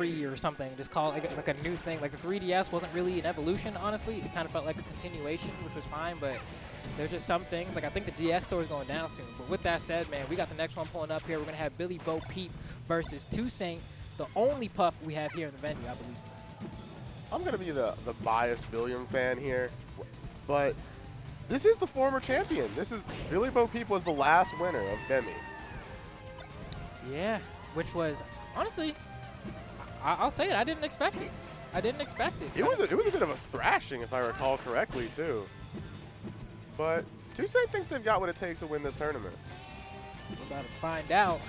or something. Just call it like a new thing. Like the 3DS wasn't really an evolution, honestly. It kind of felt like a continuation, which was fine, but there's just some things. Like I think the DS store is going down soon. But with that said, man, we got the next one pulling up here. We're going to have BillyBoPeep versus 2Saint, the only puff we have here in the venue, I believe. I'm going to be the biased Billiam fan here, but this is the former champion. This is BillyBoPeep was the last winner of BEMI. Yeah, which was, honestly, I'll say it, I didn't expect it. I didn't expect it. It was a bit of a thrashing, if I recall correctly, too. But 2Saint thinks they've got what it takes to win this tournament. We're about to find out.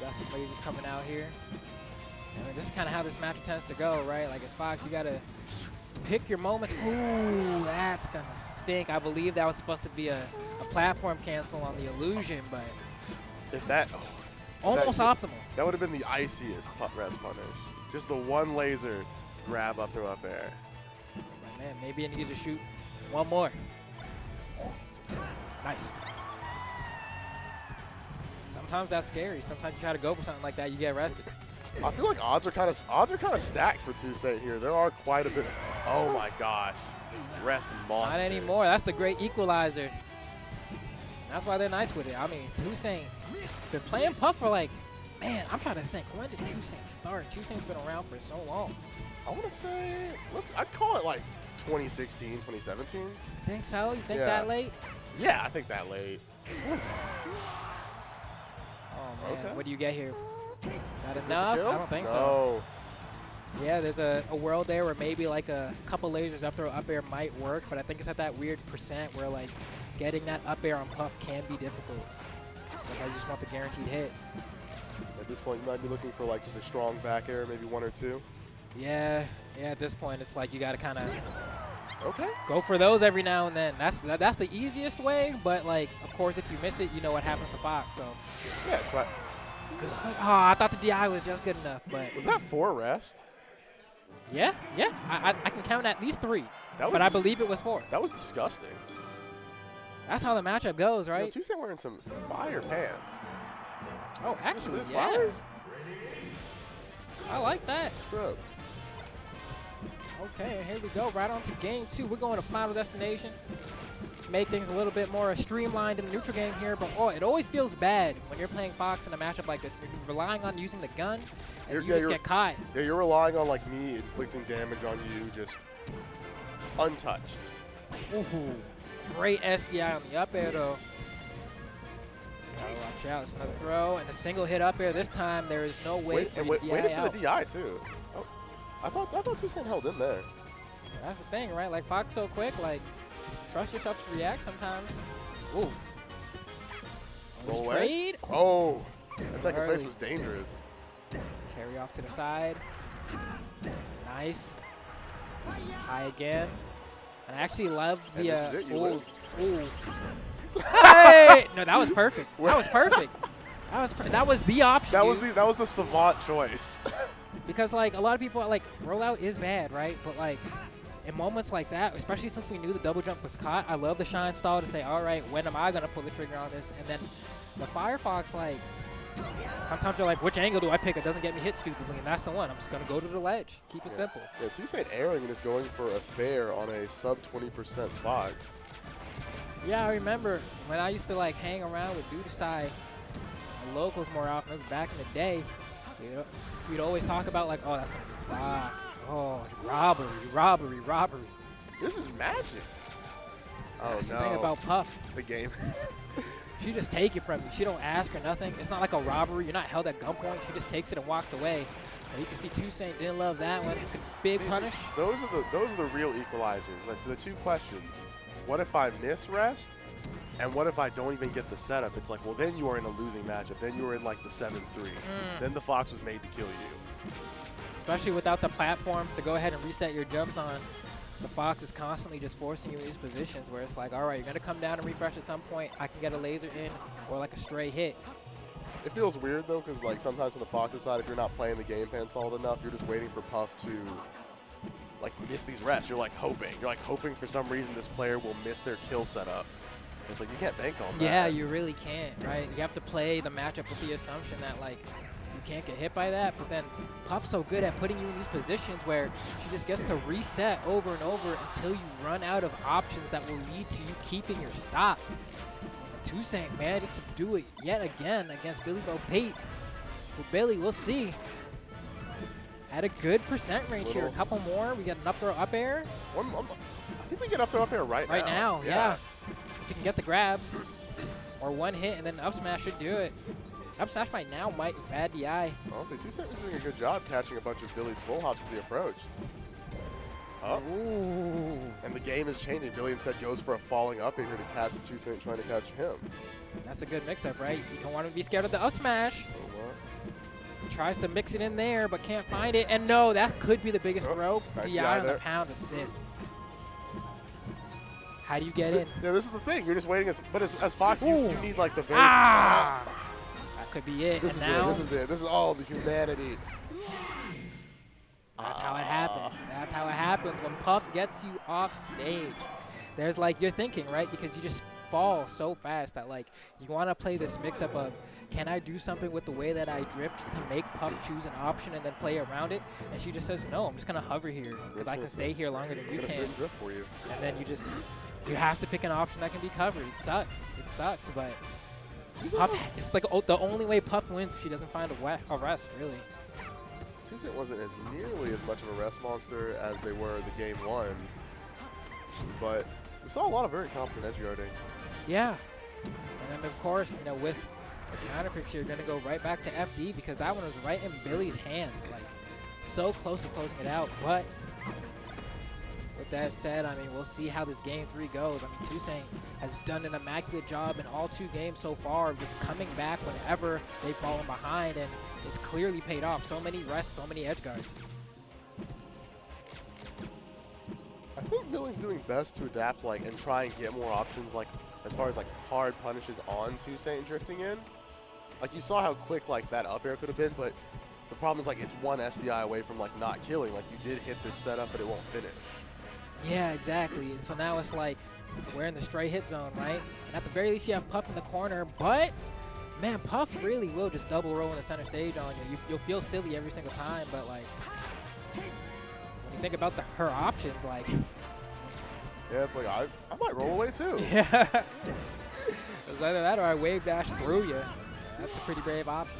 Got some ladies coming out here. I mean, this is kind of how this match tends to go, right? Like, as Fox, you got to pick your moments. Ooh, that's going to stink. I believe that was supposed to be a platform cancel on the illusion, but if that... almost optimal. That would have been the iciest rest punish. Just the one laser grab up throw up air. Like, man, maybe I need to shoot one more. Nice. Sometimes that's scary. Sometimes you try to go for something like that, you get arrested. I feel like odds are kind of stacked for 2Saint here. There are quite a bit. Oh my gosh, rest monster. Not anymore. That's the great equalizer. That's why they're nice with it. I mean, 2Saint been playing Puff for like, man, I'm trying to think. When did 2Saint start? 2Saint's been around for so long. I want to say, I'd call it like 2016, 2017. Think so? You think that late? Yeah, I think that late. Oh, man. Okay. What do you get here? Not Is enough? this a kill? I don't think No. so. Yeah, there's a world there where maybe like a couple lasers up throw up air might work, but I think it's at that weird percent where like getting that up air on Puff can be difficult. So I just want the guaranteed hit. At this point, you might be looking for like just a strong back air, maybe one or two. Yeah, at this point, it's like you got to kind of go for those every now and then. That's the easiest way, but like, of course, if you miss it, you know what happens to Fox. So yeah, try. Oh, I thought the DI was just good enough, but was that 4 rest? Yeah, I can count at least 3, but I believe it was 4. That was disgusting. That's how the matchup goes, right? You know, 2Saint wearing some fire pants. Oh, actually, this yeah. flowers? I like that. Scrub. Okay, here we go. Right on to game 2. We're going to Final Destination. Make things a little bit more streamlined in the neutral game here, but it always feels bad when you're playing Fox in a matchup like this. You're relying on using the gun, and you just get caught. Yeah, you're relying on like me inflicting damage on you, just untouched. Ooh, great SDI on the up air though. Gotta watch out. It's another throw and a single hit up air. This time there is no way for the DI waited out. for the DI too. Oh, I thought 2Saint held in there. That's the thing, right? Like Fox so quick, like trust yourself to react sometimes. Ooh. Roll away. Trade. Oh, that second place was dangerous. Carry off to the side. Nice. High again. And I actually love the ooh. Hey! No, that was perfect. That was perfect. That was the option. That was the savant choice. Because like a lot of people like rollout is bad, right? But like in moments like that, especially since we knew the double jump was caught, I love the shine stall to say, all right, when am I gonna pull the trigger on this? And then the Firefox, like sometimes you're like, which angle do I pick that doesn't get me hit stupidly? And that's the one. I'm just gonna go to the ledge. Keep it simple. Yeah, 2Saint airing is going for a fair on a sub 20% Fox. Yeah, I remember when I used to like hang around with 2Saint locals more often. It was back in the day. You know, we'd always talk about like, oh, that's gonna be a stock. Oh, robbery. This is magic. Oh, that's the thing about Puff. The game. She just take it from you. She don't ask or nothing. It's not like a robbery. You're not held at gunpoint. She just takes it and walks away. And you can see 2Saint didn't love that one. It's a big punish. Those are the real equalizers. Like the two questions. What if I miss rest? And what if I don't even get the setup? It's like, well, then you are in a losing matchup. Then you are in like the 7-3. Then the Fox was made to kill you. Especially without the platforms to go ahead and reset your jumps on. The Fox is constantly just forcing you in these positions where it's like, all right, you're going to come down and refresh at some point. I can get a laser in or like a stray hit. It feels weird, though, because like sometimes on the Fox's side, if you're not playing the game plan solid enough, you're just waiting for Puff to like miss these rests. You're like hoping. You're like hoping for some reason this player will miss their kill setup. It's like you can't bank on that. Yeah, you really can't, right? You have to play the matchup with the assumption that like you can't get hit by that. But then Puff's so good at putting you in these positions where she just gets to reset over and over until you run out of options that will lead to you keeping your stock. 2Saint manages to do it yet again against BillyBoPeep. Well, Billy, we'll see. Had a good percent range here. A couple more. We get an up throw up air. I think we get up throw up air right now. Yeah. If you can get the grab. Or one hit and then up smash should do it. Up smash by now might bad DI. Honestly, 2Saint was doing a good job catching a bunch of Billy's full hops as he approached. Up. Ooh. And the game is changing. Billy instead goes for a falling up here to catch 2Saint trying to catch him. That's a good mix-up, right? You don't want to be scared of the up smash. He tries to mix it in there, but can't find it. And no, that could be the biggest throw. Nice DI on the pound of Sid. How do you get in? Yeah, this is the thing. You're just waiting. But as Fox, you need like the very. That could be it. This is it. This is all the humanity. That's how it happens. That's how it happens when Puff gets you off stage. There's like, you're thinking, right? Because you just fall so fast that like you want to play this mix-up of, can I do something with the way that I drift to make Puff choose an option and then play around it? And she just says, no, I'm just going to hover here because I can stay here longer than you can. Drift for you. And then you have to pick an option that can be covered. It sucks. It sucks, but Puff, it's like the only way Puff wins if she doesn't find a rest, really. 2Saint wasn't as nearly as much of a rest monster as they were the game one, but we saw a lot of very competent edge guarding. Yeah, and then of course, with the counter picks here, you're gonna go right back to FD because that one was right in Billy's hands, like so close to closing it out. But with that said, I mean, we'll see how this game 3 goes. I mean, 2Saint has done an immaculate job in all 2 games so far of just coming back whenever they've fallen behind, and it's clearly paid off. So many rests, so many edge guards. I think Billy's doing best to adapt and try and get more options as far as hard punishes on 2Saint drifting in. Like you saw how quick that up air could have been, but the problem is it's one SDI away from not killing. You did hit this setup, but it won't finish. Yeah, exactly. And so now it's we're in the stray hit zone, right? And at the very least, you have Puff in the corner, but man, Puff really will just double roll in the center stage on you. You'll feel silly every single time, but when you think about her options, yeah, it's I might roll away too. Yeah. It's either that or I wave dash through you. That's a pretty brave option.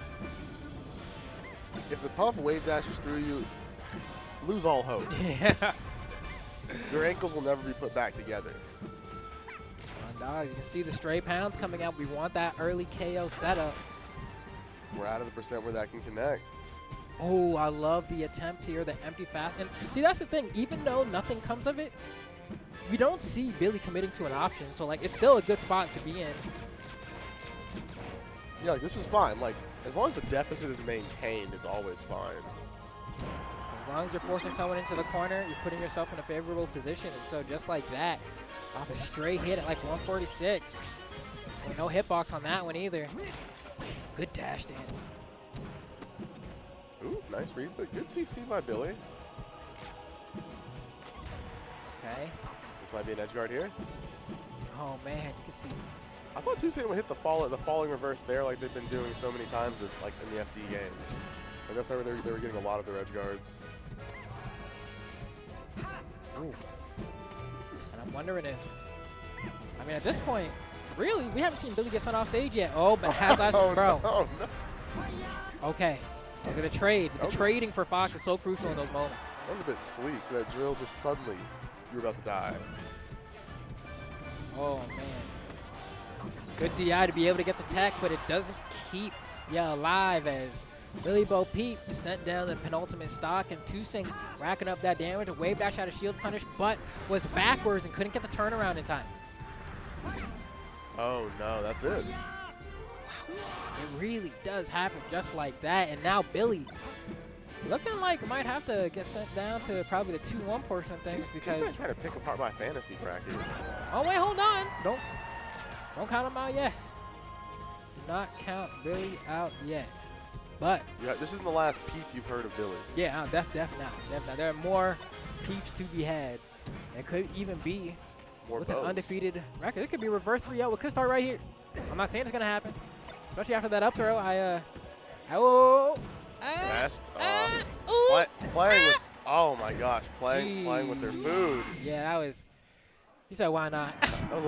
If the Puff wave dashes through you, lose all hope. Yeah. Your ankles will never be put back together. Dogs, you can see the stray pounds coming out. We want that early KO setup. We're out of the percent where that can connect. Oh, I love the attempt here, the empty fast. And see, that's the thing. Even though nothing comes of it, we don't see Billy committing to an option. So, it's still a good spot to be in. Yeah, this is fine. As long as the deficit is maintained, it's always fine. As long as you're forcing someone into the corner, you're putting yourself in a favorable position. And so just like that, off a stray hit at 146. And no hitbox on that one either. Good dash dance. Ooh, nice read, but good CC by Billy. Okay. This might be an edge guard here. Oh man, you can see. I thought 2Saint would hit the falling reverse there like they've been doing so many times in the FD games. That's how they were getting a lot of their edge guards. Ooh. And I'm wondering if, at this point, really, we haven't seen Billy get sent off stage yet. Oh, but has I seen, bro? No, no. Okay. Look at the trade. The trading for Fox is so crucial in those moments. That was a bit sleek. That drill just suddenly, you were about to die. Oh, man. Good DI to be able to get the tech, but it doesn't keep you alive as BillyBoPeep sent down the penultimate stock, and 2Saint racking up that damage. A wave dash out of shield punish, but was backwards and couldn't get the turnaround in time. Oh no, that's it. It really does happen just like that, and now Billy looking like might have to get sent down to probably the 2-1 portion of things because 2Saint trying to pick apart my fantasy bracket. Oh wait, hold on! Don't count him out yet. Do not count Billy out yet. But yeah, this isn't the last peep you've heard of Billy. Yeah, definitely not. There are more peeps to be had. It could even be more with bows. An undefeated record. It could be reverse 3-0. It could start right here. I'm not saying it's gonna happen, especially after that up throw. Best. Ooh. Playing with. Oh my gosh, playing with their food. Yeah, that was. You said why not? That was